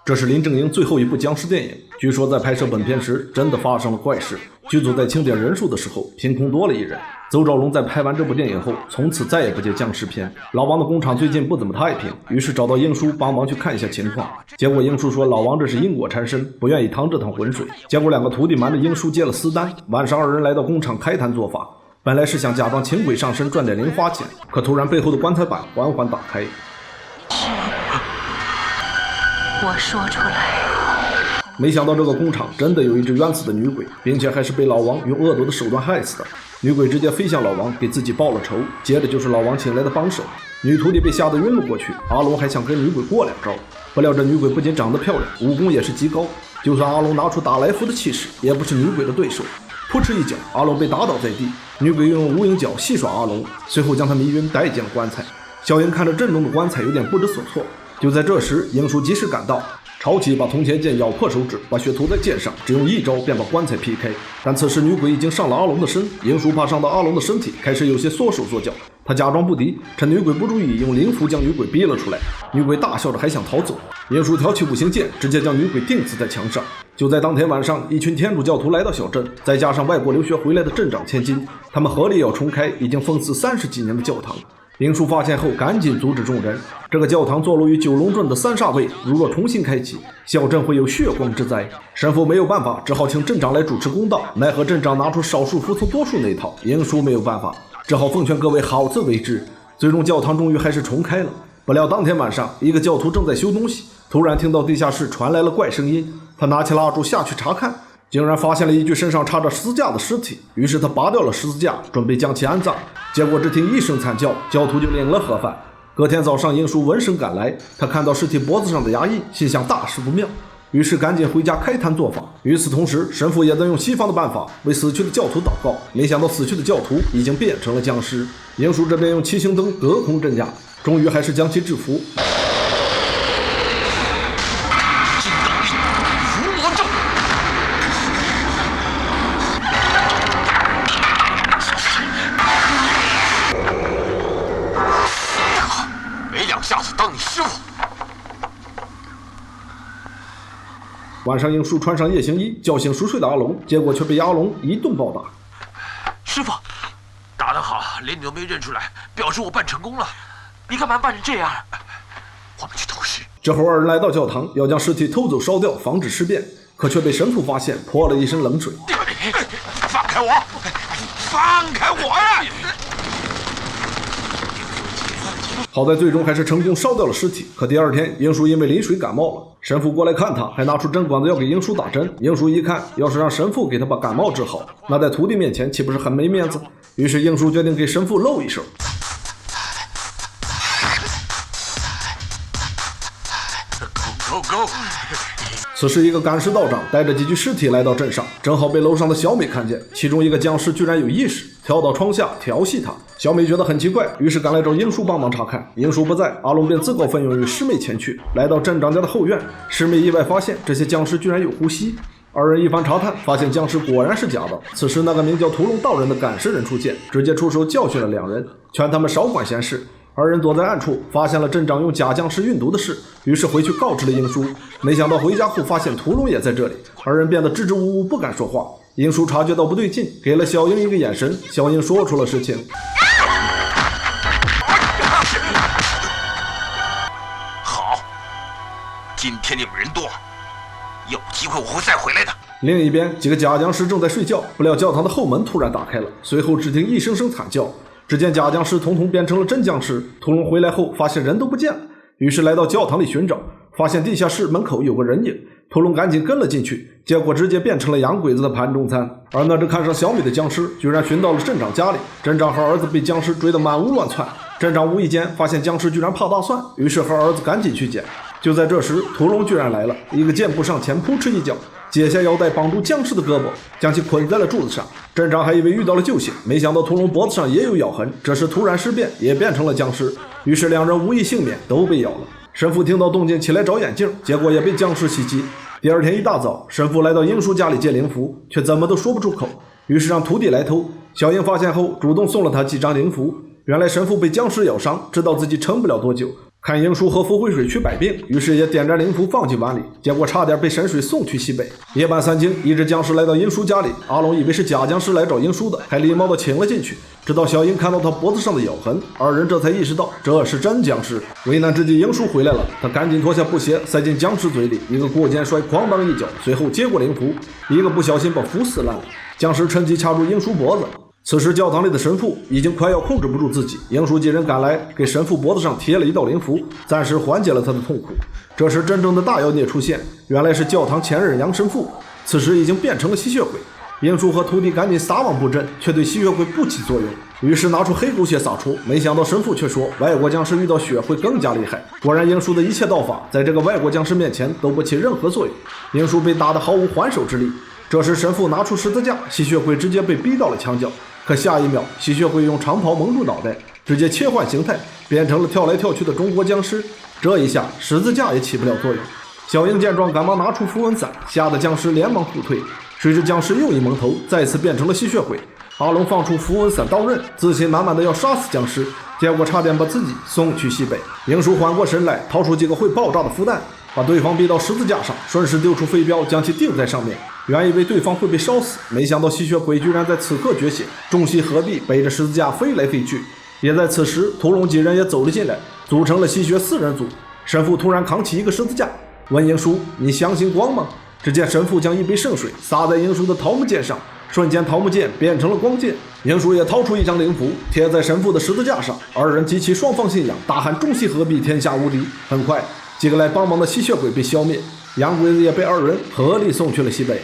这是林正英最后一部僵尸电影，据说在拍摄本片时真的发生了怪事，剧组在清点人数的时候凭空多了一人。邹兆龙在拍完这部电影后，从此再也不接僵尸片。老王的工厂最近不怎么太平，于是找到英叔帮忙去看一下情况。结果英叔说老王这是因果缠身，不愿意趟这趟浑水。结果两个徒弟瞒着英叔接了私单，晚上二人来到工厂开坛做法。本来是想假装请鬼上身赚点零花钱，可突然背后的棺材板缓缓打开。我说出来。没想到这个工厂真的有一只冤死的女鬼，并且还是被老王用恶毒的手段害死的。女鬼直接飞向老王，给自己报了仇，接着就是老王请来的帮手。女徒弟被吓得晕了过去，阿龙还想跟女鬼过两招，不料这女鬼不仅长得漂亮，武功也是极高，就算阿龙拿出打来福的气势，也不是女鬼的对手。扑哧一脚，阿龙被打倒在地，女鬼用无影脚戏耍阿龙，随后将他迷晕带进了棺材。小英看着阵中的棺材有点不知所措，就在这时英叔及时赶到，抄起把铜钱剑咬破手指，把血涂在剑上，只用一招便把棺材劈开。但此时女鬼已经上了阿龙的身，英叔怕伤到阿龙的身体，开始有些缩手缩脚。他假装不敌，趁女鬼不注意，用灵符将女鬼逼了出来。女鬼大笑着还想逃走，英叔挑起五行剑，直接将女鬼钉死在墙上。就在当天晚上，一群天主教徒来到小镇，再加上外国留学回来的镇长千金，他们合力要重开已经封死30几年的教堂。英叔发现后赶紧阻止众人，这个教堂坐落于九龙镇的三煞位，如若重新开启，小镇会有血光之灾。神父没有办法，只好请镇长来主持公道，奈何镇长拿出少数服从多数那一套，英叔没有办法，只好奉劝各位好自为之。最终教堂终于还是重开了。不料当天晚上，一个教徒正在修东西，突然听到地下室传来了怪声音，他拿起蜡烛下去查看，竟然发现了一具身上插着十字架的尸体，于是他拔掉了十字架，准备将其安葬。结果只听一声惨叫，教徒就领了盒饭。隔天早上，英叔闻声赶来，他看到尸体脖子上的牙印，心想大事不妙，于是赶紧回家开坛做法。与此同时，神父也在用西方的办法为死去的教徒祷告，没想到死去的教徒已经变成了僵尸。英叔这边用七星灯隔空镇压，终于还是将其制服。晚上，英叔穿上夜行衣，叫醒熟睡的阿龙，结果却被阿龙一顿暴打。师傅，打得好，连你都没认出来，表示我办成功了。你干嘛办成这样？我们去偷尸。之后，二人来到教堂，要将尸体偷走烧掉，防止尸变，可却被神父发现，泼了一身冷水。放开我！放开我呀！好在最终还是成功烧掉了尸体，可第二天英叔因为淋水感冒了，神父过来看他，还拿出针管子要给英叔打针。英叔一看，要是让神父给他把感冒治好，那在徒弟面前岂不是很没面子？于是英叔决定给神父露一手。此时，一个赶尸道长带着几具尸体来到镇上，正好被楼上的小美看见，其中一个僵尸居然有意识，跳到窗下调戏他。小美觉得很奇怪，于是赶来找英叔帮忙查看。英叔不在，阿龙便自告奋勇与师妹前去。来到镇长家的后院，师妹意外发现这些僵尸居然有呼吸。二人一番查探，发现僵尸果然是假的。此时，那个名叫屠龙道人的赶尸人出现，直接出手教训了两人，劝他们少管闲事。二人躲在暗处，发现了镇长用假僵尸运毒的事，于是回去告知了英叔。没想到回家后发现屠龙也在这里，二人变得支支吾吾，不敢说话。英叔察觉到不对劲，给了小英一个眼神，小英说出了实情。好，今天你们人多，有机会我会再回来的。另一边，几个假僵尸正在睡觉，不料教堂的后门突然打开了，随后只听一声声惨叫。只见假僵尸统统变成了真僵尸。屠龙回来后发现人都不见了，于是来到教堂里寻找，发现地下室门口有个人影。屠龙赶紧跟了进去，结果直接变成了洋鬼子的盘中餐。而那只看上小美的僵尸居然寻到了镇长家里，镇长和儿子被僵尸追得满屋乱窜。镇长无意间发现僵尸居然怕大蒜，于是和儿子赶紧去捡。就在这时，屠龙居然来了，一个箭步上前，扑哧一脚解下腰带绑住僵尸的胳膊，将其捆在了柱子上。镇长还以为遇到了救星，没想到屠龙脖子上也有咬痕，这时突然尸变，也变成了僵尸。于是两人无一幸免，都被咬了。神父听到动静起来找眼镜，结果也被僵尸袭击。第二天一大早，神父来到英叔家里借灵符，却怎么都说不出口，于是让徒弟来偷。小英发现后主动送了他几张灵符。原来神父被僵尸咬伤，知道自己撑不了多久，看英叔喝符回水去百病，于是也点燃灵符放进碗里，结果差点被神水送去西北。夜半三更，一只僵尸来到英叔家里，阿龙以为是假僵尸来找英叔的，还礼貌地请了进去。直到小英看到他脖子上的咬痕，二人这才意识到这是真僵尸。为难之际，英叔回来了，他赶紧脱下布鞋塞进僵尸嘴里，一个过肩摔，哐当一脚，随后接过灵符，一个不小心把符撕烂了。僵尸趁机掐住英叔脖子。此时教堂里的神父已经快要控制不住自己，英叔几人赶来，给神父脖子上贴了一道灵符，暂时缓解了他的痛苦。这时真正的大妖孽出现，原来是教堂前任杨神父，此时已经变成了吸血鬼。英叔和徒弟赶紧撒网布阵，却对吸血鬼不起作用，于是拿出黑狗血撒出，没想到神父却说外国僵尸遇到血会更加厉害。果然英叔的一切道法在这个外国僵尸面前都不起任何作用，英叔被打得毫无还手之力。这时神父拿出十字架，吸血鬼直接被逼到了墙角，可下一秒吸血鬼用长袍蒙住脑袋，直接切换形态，变成了跳来跳去的中国僵尸。这一下十字架也起不了作用。小英见状赶忙拿出符文伞，吓得僵尸连忙后退。谁知僵尸又一蒙头，再次变成了吸血鬼。阿龙放出符文伞刀刃，自信满满的要杀死僵尸，结果差点把自己送去西北。英叔缓过神来，掏出几个会爆炸的符弹，把对方逼到十字架上，顺势丢出飞镖将其钉在上面。原以为对方会被烧死，没想到吸血鬼居然在此刻觉醒，众吸合璧，背着十字架飞来飞去。也在此时，屠龙几人也走了进来，组成了吸血4人组。神父突然扛起一个十字架，问英叔：“你相信光吗？”只见神父将一杯圣水洒在英叔的桃木剑上，瞬间桃木剑变成了光剑。英叔也掏出一张灵符贴在神父的十字架上，二人集齐双方信仰，大喊众吸合璧，天下无敌。很快几个来帮忙的吸血鬼被消灭，洋鬼子也被二人合力送去了西北。